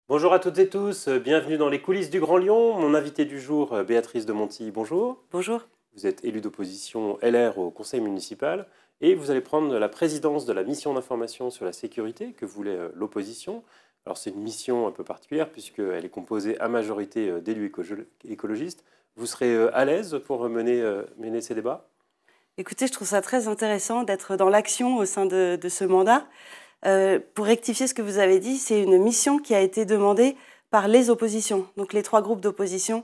Bonjour à toutes et tous, bienvenue dans les coulisses du Grand Lyon. Mon invité du jour, Béatrice de Monti, bonjour. Bonjour. Vous êtes élue d'opposition LR au conseil municipal et vous allez prendre la présidence de la mission d'information sur la sécurité que voulait l'opposition. Alors c'est une mission un peu particulière puisqu'elle est composée à majorité d'élus écologistes. Vous serez à l'aise pour mener ces débats? Écoutez, je trouve ça très intéressant d'être dans l'action au sein de ce mandat. Pour rectifier ce que vous avez dit, c'est une mission qui a été demandée par les oppositions, donc les trois groupes d'opposition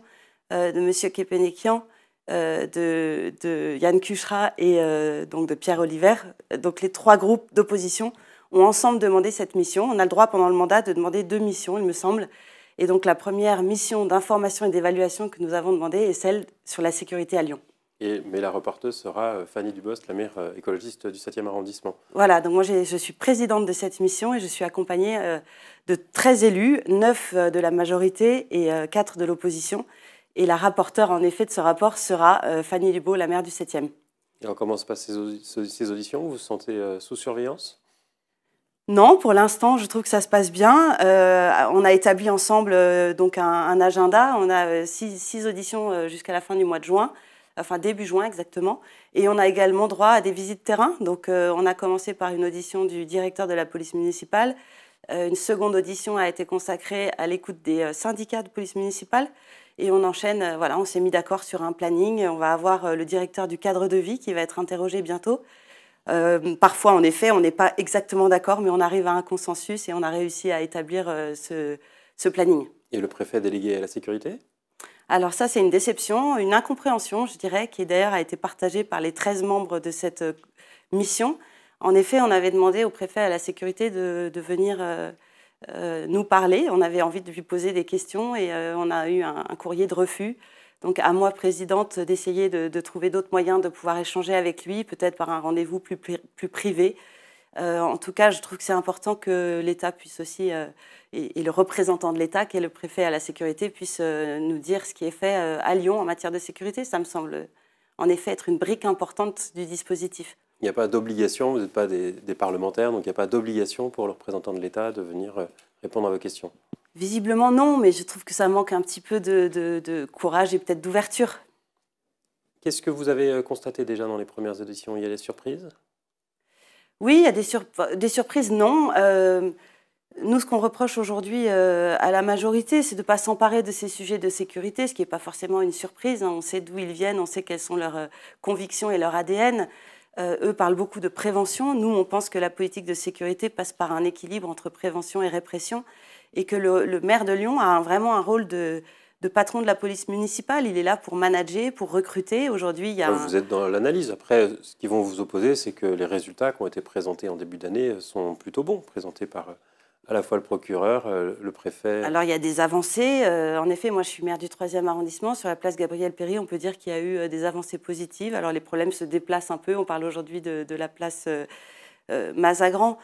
de M. Kepenekian, de Yann Cucherat et donc de Pierre Oliver. Donc les trois groupes d'opposition ont ensemble demandé cette mission. On a le droit pendant le mandat de demander 2 missions, il me semble. Et donc la première mission d'information et d'évaluation que nous avons demandée est celle sur la sécurité à Lyon. Mais la reporteuse sera Fanny Dubost, la maire écologiste du 7e arrondissement. Voilà, donc moi je suis présidente de cette mission et je suis accompagnée de 13 élus, 9 de la majorité et 4 de l'opposition. Et la rapporteure en effet de ce rapport sera Fanny Dubost, la maire du 7e. Et alors comment se passent ces auditions? Vous vous sentez sous surveillance? Non, pour l'instant, je trouve que ça se passe bien. On a établi ensemble donc un agenda. On a 6 auditions jusqu'à la fin du mois de juin. Enfin début juin exactement, et on a également droit à des visites terrain. Donc on a commencé par une audition du directeur de la police municipale. Une seconde audition a été consacrée à l'écoute des syndicats de police municipale, et on enchaîne, voilà, on s'est mis d'accord sur un planning. On va avoir le directeur du cadre de vie qui va être interrogé bientôt. Parfois, en effet, on n'est pas exactement d'accord, mais on arrive à un consensus et on a réussi à établir ce planning. Et le préfet délégué à la sécurité? Alors ça, c'est une déception, une incompréhension, je dirais, qui d'ailleurs a été partagée par les 13 membres de cette mission. En effet, on avait demandé au préfet à la sécurité de venir nous parler. On avait envie de lui poser des questions et on a eu un courrier de refus. Donc à moi, présidente, d'essayer de trouver d'autres moyens de pouvoir échanger avec lui, peut-être par un rendez-vous plus privé. En tout cas, je trouve que c'est important que l'État puisse aussi, et le représentant de l'État, qui est le préfet à la sécurité, puisse nous dire ce qui est fait à Lyon en matière de sécurité. Ça me semble en effet être une brique importante du dispositif. Il n'y a pas d'obligation, vous n'êtes pas des parlementaires, donc il n'y a pas d'obligation pour le représentant de l'État de venir répondre à vos questions. Visiblement non, mais je trouve que ça manque un petit peu de courage et peut-être d'ouverture. Qu'est-ce que vous avez constaté déjà dans les premières auditions? Il y a des surprises? Oui, il y a des surprises, non. Nous, ce qu'on reproche aujourd'hui à la majorité, c'est de ne pas s'emparer de ces sujets de sécurité, ce qui n'est pas forcément une surprise. On sait d'où ils viennent, on sait quelles sont leurs convictions et leur ADN. Eux parlent beaucoup de prévention. Nous, on pense que la politique de sécurité passe par un équilibre entre prévention et répression, et que le maire de Lyon a vraiment un rôle de patron de la police municipale. Il est là pour manager, pour recruter. Aujourd'hui, il y a Vous êtes dans l'analyse. Après, ce qu'ils vont vous opposer, c'est que les résultats qui ont été présentés en début d'année sont plutôt bons, présentés par à la fois le procureur, le préfet. Alors, il y a des avancées. En effet, moi, je suis maire du 3e arrondissement. Sur la place Gabriel-Péri, on peut dire qu'il y a eu des avancées positives. Alors, les problèmes se déplacent un peu. On parle aujourd'hui de la place Mazagran.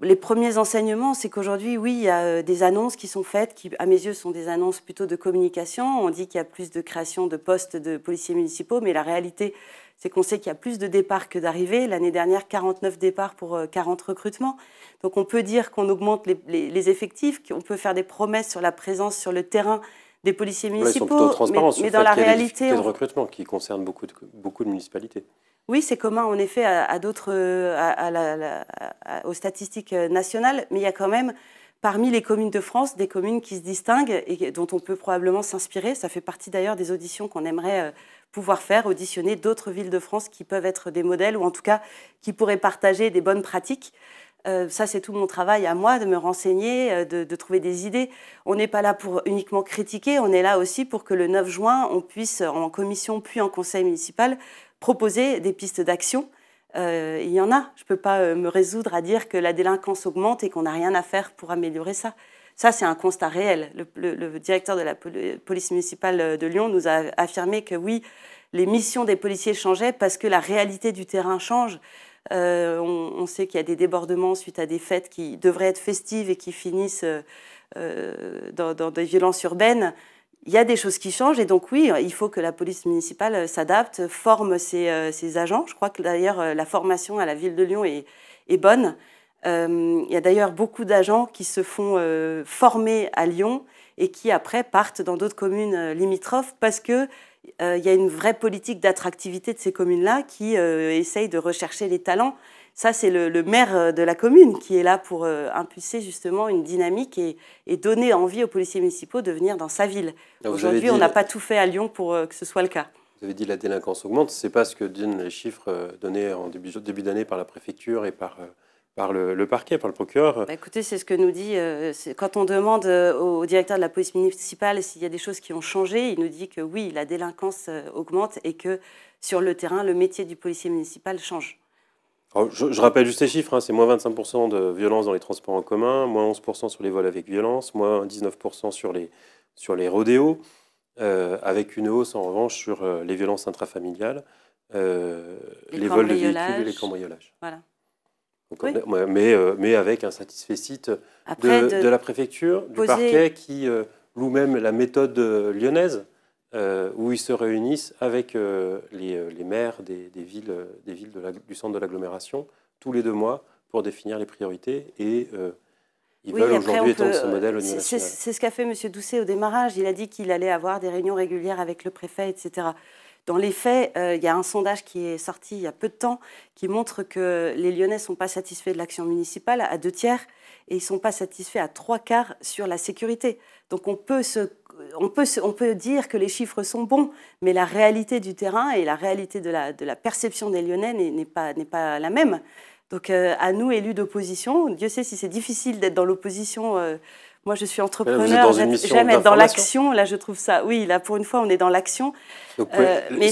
Les premiers enseignements, c'est qu'aujourd'hui, oui, il y a des annonces qui sont faites, qui, à mes yeux, sont des annonces plutôt de communication. On dit qu'il y a plus de création de postes de policiers municipaux, mais la réalité, c'est qu'on sait qu'il y a plus de départs que d'arrivées. L'année dernière, 49 départs pour 40 recrutements. Donc on peut dire qu'on augmente les effectifs, qu'on peut faire des promesses sur la présence sur le terrain des policiers municipaux. Là, ils sont plutôt transparents sur mais le dans fait la qu'il y a des réalité, difficultés de recrutement qui concernent beaucoup de municipalités. Oui, c'est commun en effet à d'autres, aux statistiques nationales, mais il y a quand même parmi les communes de France des communes qui se distinguent et dont on peut probablement s'inspirer. Ça fait partie d'ailleurs des auditions qu'on aimerait pouvoir faire, auditionner d'autres villes de France qui peuvent être des modèles ou en tout cas qui pourraient partager des bonnes pratiques. Ça, c'est tout mon travail à moi, de me renseigner, de trouver des idées. On n'est pas là pour uniquement critiquer, on est là aussi pour que le 9 juin, on puisse, en commission puis en conseil municipal, proposer des pistes d'action. Il y en a. Je ne peux pas me résoudre à dire que la délinquance augmente et qu'on n'a rien à faire pour améliorer ça. Ça, c'est un constat réel. Le directeur de la police municipale de Lyon nous a affirmé que oui, les missions des policiers changeaient parce que la réalité du terrain change. On sait qu'il y a des débordements suite à des fêtes qui devraient être festives et qui finissent dans des violences urbaines. Il y a des choses qui changent et donc oui, il faut que la police municipale s'adapte, forme ses agents. Je crois que d'ailleurs la formation à la ville de Lyon est bonne. Il y a d'ailleurs beaucoup d'agents qui se font former à Lyon et qui après partent dans d'autres communes limitrophes parce que il y a une vraie politique d'attractivité de ces communes-là qui essaye de rechercher les talents. Ça, c'est le maire de la commune qui est là pour impulser justement une dynamique et donner envie aux policiers municipaux de venir dans sa ville. Aujourd'hui, on n'a pas tout fait à Lyon pour que ce soit le cas. Vous avez dit la délinquance augmente, ce n'est pas ce que donnent les chiffres donnés en début d'année par la préfecture et par le parquet, par le procureur. Bah écoutez, c'est ce que nous dit, quand on demande au directeur de la police municipale s'il y a des choses qui ont changé, il nous dit que oui, la délinquance augmente et que sur le terrain, le métier du policier municipal change. Alors, je rappelle juste les chiffres, hein, c'est moins 25% de violence dans les transports en commun, moins 11% sur les vols avec violence, moins 19% sur les rodéos, avec une hausse en revanche sur les violences intrafamiliales, les vols de véhicules et les cambriolages. Voilà. Donc, oui. mais avec un satisfecit de la préfecture, du parquet qui loue même la méthode lyonnaise, où ils se réunissent avec les maires des villes du centre de l'agglomération tous les 2 mois pour définir les priorités et ils veulent aujourd'hui étendre ce modèle au niveau national. C'est ce qu'a fait M. Doucet au démarrage. Il a dit qu'il allait avoir des réunions régulières avec le préfet, etc. Dans les faits, il y a un sondage qui est sorti il y a peu de temps qui montre que les Lyonnais ne sont pas satisfaits de l'action municipale à 2 tiers et ils ne sont pas satisfaits à 3 quarts sur la sécurité. Donc on peut dire que les chiffres sont bons, mais la réalité du terrain et la réalité de la perception des Lyonnais n'est pas la même. Donc à nous, élus d'opposition, Dieu sait si c'est difficile d'être dans l'opposition. Moi, je suis entrepreneur, j'aime être dans l'action. Là, je trouve ça... Oui, là, pour une fois, on est dans l'action. Mais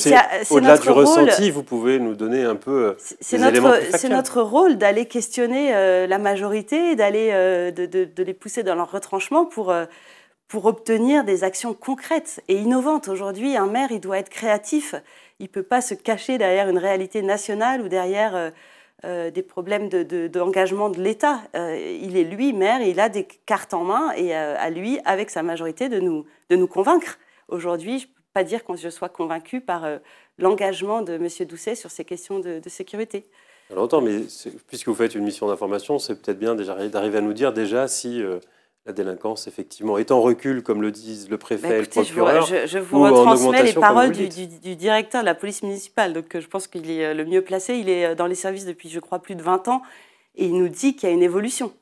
au-delà du ressenti, vous pouvez nous donner un peu des éléments plus factuels. C'est notre rôle d'aller questionner la majorité, de les pousser dans leur retranchement pour obtenir des actions concrètes et innovantes. Aujourd'hui, un maire, il doit être créatif. Il ne peut pas se cacher derrière une réalité nationale ou derrière... des problèmes d'engagement de l'État. Il est lui, maire, il a des cartes en main et à lui, avec sa majorité, de nous convaincre. Aujourd'hui, je ne peux pas dire que je sois convaincue par l'engagement de M. Doucet sur ces questions de sécurité. Alors, autant, mais puisque vous faites une mission d'information, c'est peut-être bien d'arriver à nous dire déjà si la délinquance, effectivement, est en recul, comme le disent le préfet et le procureur. Je vous retransmets les paroles du directeur de la police municipale. Donc, je pense qu'il est le mieux placé. Il est dans les services depuis, je crois, plus de 20 ans. Et il nous dit qu'il y a une évolution.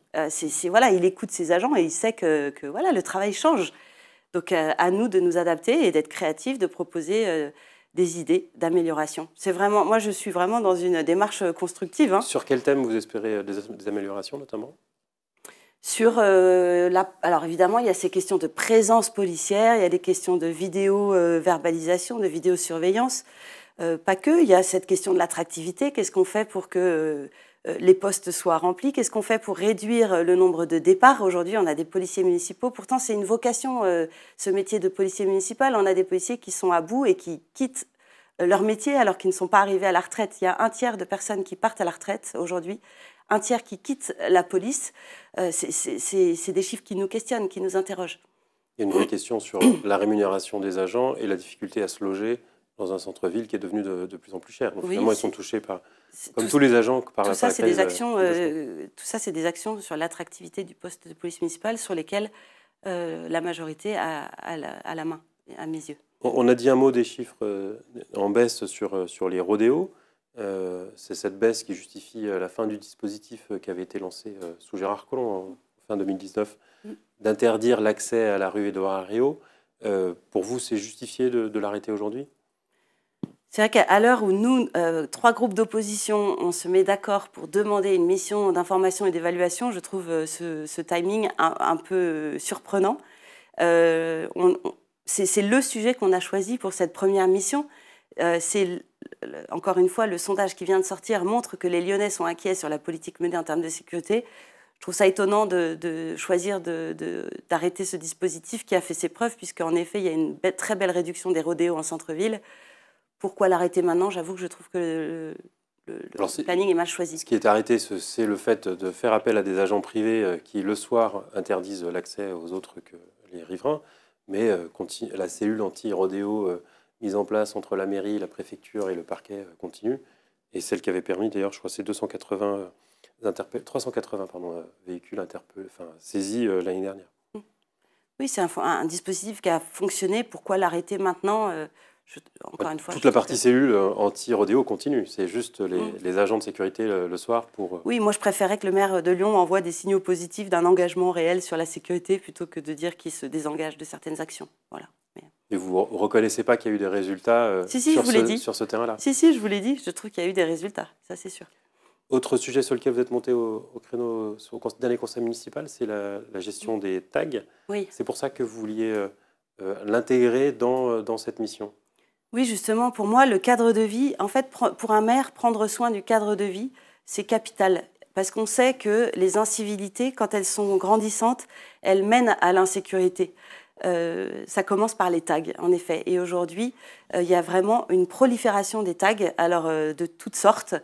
Voilà, il écoute ses agents et il sait que voilà, le travail change. Donc, à nous de nous adapter et d'être créatifs, de proposer des idées d'amélioration. Moi, je suis vraiment dans une démarche constructive. Hein. Sur quel thème vous espérez des améliorations, notamment ? Alors évidemment, il y a ces questions de présence policière, il y a des questions de vidéo-verbalisation, de vidéosurveillance. Pas que, il y a cette question de l'attractivité. Qu'est-ce qu'on fait pour que les postes soient remplis? Qu'est-ce qu'on fait pour réduire le nombre de départs? Aujourd'hui, on a des policiers municipaux. Pourtant, c'est une vocation, ce métier de policier municipal. On a des policiers qui sont à bout et qui quittent leur métier alors qu'ils ne sont pas arrivés à la retraite. Il y a 1 tiers de personnes qui partent à la retraite aujourd'hui. 1 tiers qui quittent la police, c'est des chiffres qui nous questionnent, qui nous interrogent. Il y a une vraie question sur la rémunération des agents et la difficulté à se loger dans un centre-ville qui est devenu de plus en plus cher. Donc oui, finalement, ils sont touchés comme tous les agents par la crise. Tout ça, c'est des actions sur l'attractivité du poste de police municipale sur lesquelles la majorité a la main, à mes yeux. On a dit un mot des chiffres en baisse sur les rodéos. C'est cette baisse qui justifie la fin du dispositif qui avait été lancé sous Gérard Collomb en fin 2019, d'interdire l'accès à la rue Édouard Herriot. Pour vous, c'est justifié de l'arrêter aujourd'hui ? C'est vrai qu'à l'heure où nous, 3 groupes d'opposition, on se met d'accord pour demander une mission d'information et d'évaluation, je trouve ce timing un peu surprenant. C'est le sujet qu'on a choisi pour cette première mission. Encore une fois, le sondage qui vient de sortir montre que les Lyonnais sont inquiets sur la politique menée en termes de sécurité. Je trouve ça étonnant de choisir d'arrêter ce dispositif qui a fait ses preuves, puisqu'en effet, il y a une très belle réduction des rodéos en centre-ville. Pourquoi l'arrêter maintenant? J'avoue que je trouve que le planning est mal choisi. Ce qui est arrêté, c'est le fait de faire appel à des agents privés qui, le soir, interdisent l'accès aux autres que les riverains. Mais la cellule anti-rodéo mise en place entre la mairie, la préfecture et le parquet continue. Et celle qui avait permis, d'ailleurs, je crois que c'est 280 380 véhicules saisis l'année dernière. Oui, c'est un dispositif qui a fonctionné. Pourquoi l'arrêter maintenant? Encore une fois, toute la partie cellule anti-rodéo continue. C'est juste les agents de sécurité le soir pour... Oui, moi je préférais que le maire de Lyon envoie des signaux positifs d'un engagement réel sur la sécurité plutôt que de dire qu'il se désengage de certaines actions. Voilà. Et vous ne reconnaissez pas qu'il y a eu des résultats sur ce terrain-là? Si, je vous l'ai dit. Je trouve qu'il y a eu des résultats, ça c'est sûr. Autre sujet sur lequel vous êtes monté au créneau au dernier conseil municipal, c'est la gestion des tags. Oui. C'est pour ça que vous vouliez l'intégrer dans cette mission? Oui, justement, pour moi, le cadre de vie, en fait, pour un maire, prendre soin du cadre de vie, c'est capital. Parce qu'on sait que les incivilités, quand elles sont grandissantes, elles mènent à l'insécurité. Ça commence par les tags, en effet. Et aujourd'hui, il y a vraiment une prolifération des tags, alors de toutes sortes.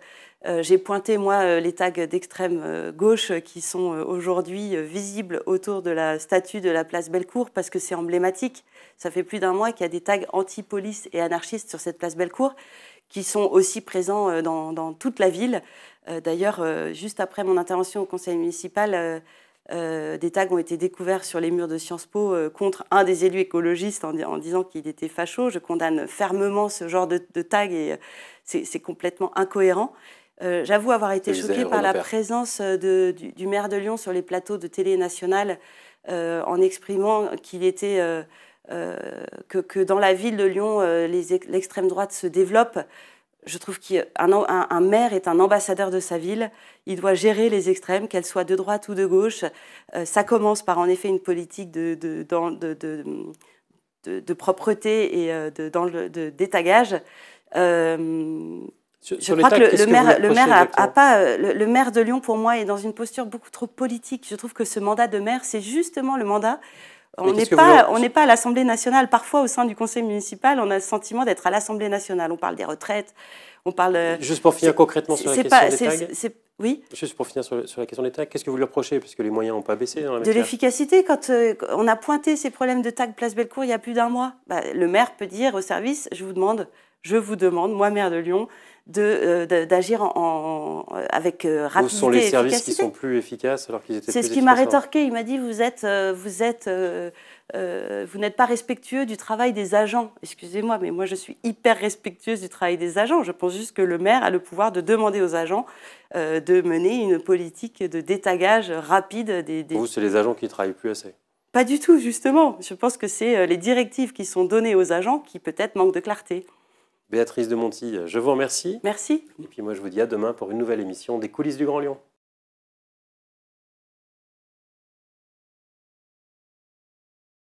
J'ai pointé, moi, les tags d'extrême gauche qui sont aujourd'hui visibles autour de la statue de la place Bellecour parce que c'est emblématique. Ça fait plus d'un mois qu'il y a des tags anti-police et anarchistes sur cette place Bellecour qui sont aussi présents dans toute la ville. D'ailleurs, juste après mon intervention au conseil municipal, des tags ont été découverts sur les murs de Sciences Po contre un des élus écologistes en disant qu'il était facho. Je condamne fermement ce genre de tag et c'est complètement incohérent. J'avoue avoir été choquée par la présence du maire de Lyon sur les plateaux de télé nationale en exprimant qu'il était que dans la ville de Lyon, l'extrême droite se développe. Je trouve qu'un maire est un ambassadeur de sa ville. Il doit gérer les extrêmes, qu'elles soient de droite ou de gauche. Ça commence par en effet une politique de propreté et d'étagage. Je crois que le maire de Lyon, pour moi, est dans une posture beaucoup trop politique. Je trouve que ce mandat de maire, c'est justement le mandat. On n'est pas à l'Assemblée nationale. Parfois, au sein du conseil municipal, on a le sentiment d'être à l'Assemblée nationale. On parle des retraites, on parle... Juste pour finir concrètement sur la question des tags. Oui. Juste pour finir sur la question des tags, qu'est-ce que vous lui reprochez? Puisque les moyens n'ont pas baissé dans la matière. De l'efficacité. Quand on a pointé ces problèmes de tags Place Bellecour il y a plus d'un mois, le maire peut dire au service, je vous demande, moi, maire de Lyon, d'agir avec rapidité. Où sont les services qui sont plus efficaces alors qu'ils étaient plus efficaces? C'est ce qu'il m'a rétorqué. Il m'a dit vous n'êtes pas respectueux du travail des agents. Excusez-moi, mais moi je suis hyper respectueuse du travail des agents. Je pense juste que le maire a le pouvoir de demander aux agents de mener une politique de détagage rapide Pour vous, c'est les agents qui ne travaillent plus assez? Pas du tout, justement. Je pense que c'est les directives qui sont données aux agents qui peut-être manquent de clarté. Béatrice de Monti, je vous remercie. Merci. Et puis moi, je vous dis à demain pour une nouvelle émission des coulisses du Grand Lyon.